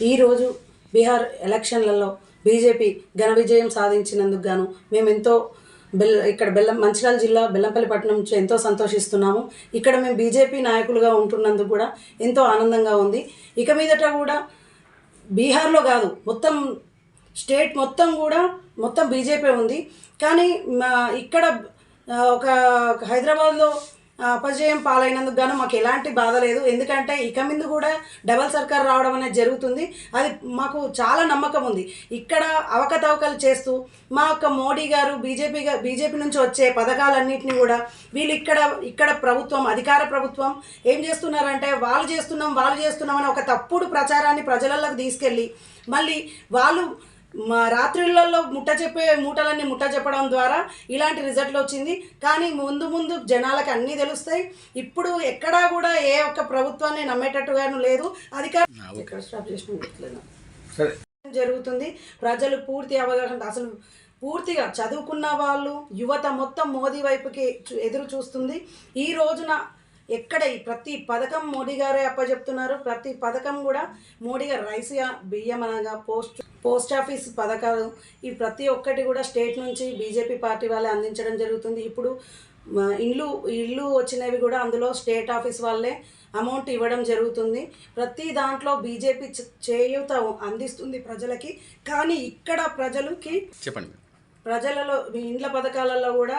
ఈరోజు బీహార్ ఎలక్షన్లలో బీజేపీ ఘన విజయం సాధించినందుకు గాను మేమెంతో ఇక్కడ మంచిర్యాల జిల్లా బెల్లంపల్లి పట్టణం నుంచి ఎంతో సంతోషిస్తున్నాము. ఇక్కడ మేము బీజేపీ నాయకులుగా ఉంటున్నందుకు కూడా ఎంతో ఆనందంగా ఉంది. ఇక మీదట కూడా బీహార్లో కాదు, మొత్తం స్టేట్ మొత్తం బీజేపీ ఉంది. కానీ ఇక్కడ ఒక హైదరాబాద్లో అపజయం పాలైనందుకు గాను మాకు ఎలాంటి బాధ లేదు. ఎందుకంటే ఇక ముందు కూడా డబల్ సర్కార్ రావడం అనేది జరుగుతుంది. అది మాకు చాలా నమ్మకం ఉంది. ఇక్కడ అవకతవకలు చేస్తూ మా యొక్క మోడీ గారు బీజేపీ నుంచి వచ్చే పథకాలన్నింటినీ కూడా వీళ్ళు ఇక్కడ ప్రభుత్వం, అధికార ప్రభుత్వం ఏం చేస్తున్నారంటే వాళ్ళు చేస్తున్నామని ఒక తప్పుడు ప్రచారాన్ని ప్రజలలోకి తీసుకెళ్ళి మళ్ళీ వాళ్ళు రాత్రులలో మూటలన్నీ ముట్ట చెప్పడం ద్వారా ఇలాంటి రిజల్ట్లు వచ్చింది. కానీ ముందు జనాలకు అన్నీ తెలుస్తాయి. ఇప్పుడు ఎక్కడా కూడా ఏ ఒక్క ప్రభుత్వాన్ని నమ్మేటట్టుగాను లేదు. అధికారం స్టాప్ చేసిన జరుగుతుంది. ప్రజలు పూర్తి అవగాహన, అసలు పూర్తిగా చదువుకున్న వాళ్ళు, యువత మొత్తం మోదీ వైపుకి ఎదురు చూస్తుంది. ఈ రోజున ఎక్కడ ప్రతి పథకం మోడీ గారే అప్పచెప్తున్నారు. ప్రతి పథకం కూడా మోడీ గారు రైస్, బియ్యం అనగా పోస్ట్ ఆఫీస్ పథకాలు, ఈ ప్రతి ఒక్కటి కూడా స్టేట్ నుంచి బీజేపీ పార్టీ వాళ్ళే అందించడం జరుగుతుంది. ఇప్పుడు ఇల్లు వచ్చినవి కూడా అందులో స్టేట్ ఆఫీస్ వాళ్ళే అమౌంట్ ఇవ్వడం జరుగుతుంది. ప్రతి దాంట్లో బీజేపీ చేయూత అందిస్తుంది ప్రజలకి. కానీ ఇక్కడ ప్రజలలో ఇండ్ల పథకాలలో కూడా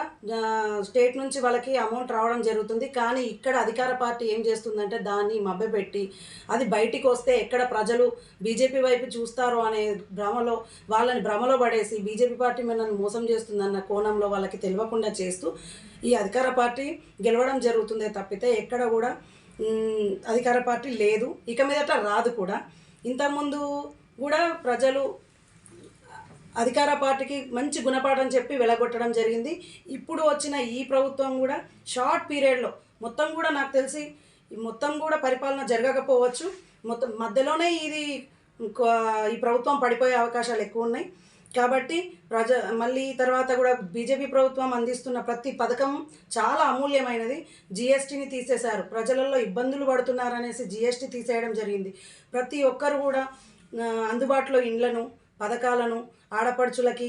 స్టేట్ నుంచి వాళ్ళకి అమౌంట్ రావడం జరుగుతుంది. కానీ ఇక్కడ అధికార పార్టీ ఏం చేస్తుందంటే దాన్ని మభ్యపెట్టి అది బయటికి వస్తే ఎక్కడ ప్రజలు బీజేపీ వైపు చూస్తారో అనే వాళ్ళని భ్రమలో పడేసి బీజేపీ పార్టీ మనల్ని మోసం చేస్తుందన్న కోణంలో వాళ్ళకి తెలియకుండా చేస్తూ ఈ అధికార పార్టీ గెలవడం జరుగుతుందే తప్పితే ఎక్కడ కూడా అధికార పార్టీ లేదు, ఇక మీదట రాదు కూడా. ఇంతకుముందు కూడా ప్రజలు అధికార పార్టీకి మంచి గుణపాఠం చెప్పి వెలగొట్టడం జరిగింది. ఇప్పుడు వచ్చిన ఈ ప్రభుత్వం కూడా షార్ట్ పీరియడ్లో మొత్తం కూడా నాకు తెలిసి మొత్తం కూడా పరిపాలన జరగకపోవచ్చు. మొత్తం మధ్యలోనే ఈ ప్రభుత్వం పడిపోయే అవకాశాలు ఎక్కువ ఉన్నాయి. కాబట్టి మళ్ళీ తర్వాత కూడా బీజేపీ ప్రభుత్వం అందిస్తున్న ప్రతి పథకం చాలా అమూల్యమైనది. జిఎస్టీని తీసేశారు, ప్రజలలో ఇబ్బందులు పడుతున్నారనేసి జిఎస్టీ తీసేయడం జరిగింది. ప్రతి ఒక్కరు కూడా అందుబాటులో ఇండ్లను, పథకాలను, ఆడపడుచులకి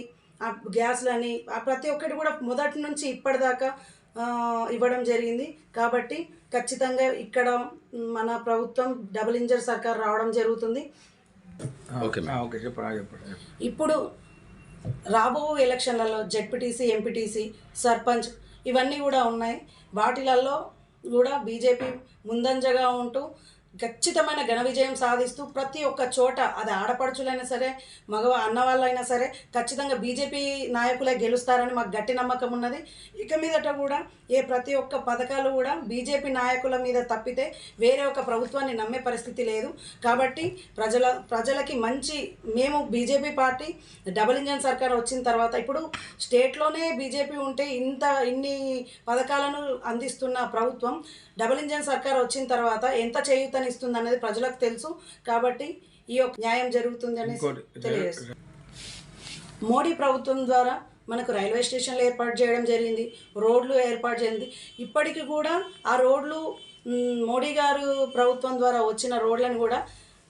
గ్యాస్లని ప్రతి ఒక్కటి కూడా మొదటి నుంచి ఇప్పటిదాకా ఇవ్వడం జరిగింది. కాబట్టి ఖచ్చితంగా ఇక్కడ మన ప్రభుత్వం డబుల్ ఇంజన్ సర్కార్ రావడం జరుగుతుంది. ఇప్పుడు రాబో ఎలక్షన్లలో జెడ్పీటీసీ, ఎంపీటీసీ, సర్పంచ్ ఇవన్నీ కూడా ఉన్నాయి. వాటిలలో కూడా బీజేపీ ముందంజగా ఉంటూ ఖచ్చితమైన ఘన విజయం సాధిస్తూ ప్రతి ఒక్క చోట, అది ఆడపడుచులైనా సరే, అన్నవాళ్ళైనా సరే ఖచ్చితంగా బీజేపీ నాయకులే గెలుస్తారని మాకు గట్టి నమ్మకం ఉన్నది. ఇక మీదట కూడా ప్రతి ఒక్క పథకాలు కూడా బీజేపీ నాయకుల మీద తప్పితే వేరే ఒక ప్రభుత్వాన్ని నమ్మే పరిస్థితి లేదు. కాబట్టి ప్రజలకి మేము బీజేపీ పార్టీ డబుల్ ఇంజన్ సర్కార్ వచ్చిన తర్వాత ఇప్పుడు స్టేట్లోనే బీజేపీ ఉంటే ఇన్ని పథకాలను అందిస్తున్న ప్రభుత్వం డబుల్ ఇంజన్ సర్కార్ వచ్చిన తర్వాత ఎంత చేయూతనిస్తుంది అనేది ప్రజలకు తెలుసు. కాబట్టి ఈ యొక్క న్యాయం జరుగుతుంది అని తెలియజేస్తుంది. మోడీ ప్రభుత్వం ద్వారా మనకు రైల్వే స్టేషన్లు ఏర్పాటు చేయడం జరిగింది, రోడ్లు ఏర్పాటు చేయండి. ఇప్పటికి కూడా ఆ రోడ్లు మోడీ గారు ప్రభుత్వం ద్వారా వచ్చిన రోడ్లను కూడా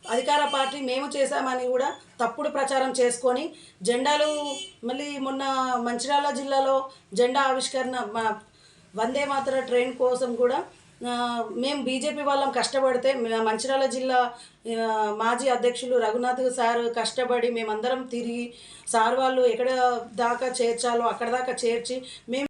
అధికార పార్టీ మేము చేశామని కూడా తప్పుడు ప్రచారం చేసుకొని జెండాలు మళ్ళీ మొన్న మంచిర్యాల జిల్లాలో జెండా ఆవిష్కరణ వందే మాతర ట్రైన్ కోసం కూడా మేము బీజేపీ వాళ్ళం కష్టపడితే మంచిర్యాల జిల్లా మాజీ అధ్యక్షులు రఘునాథ్ సార్ కష్టపడి మేమందరం తిరిగి సార్ వాళ్ళు ఎక్కడ దాకా చేర్చాలో అక్కడ దాకా చేర్చి మేము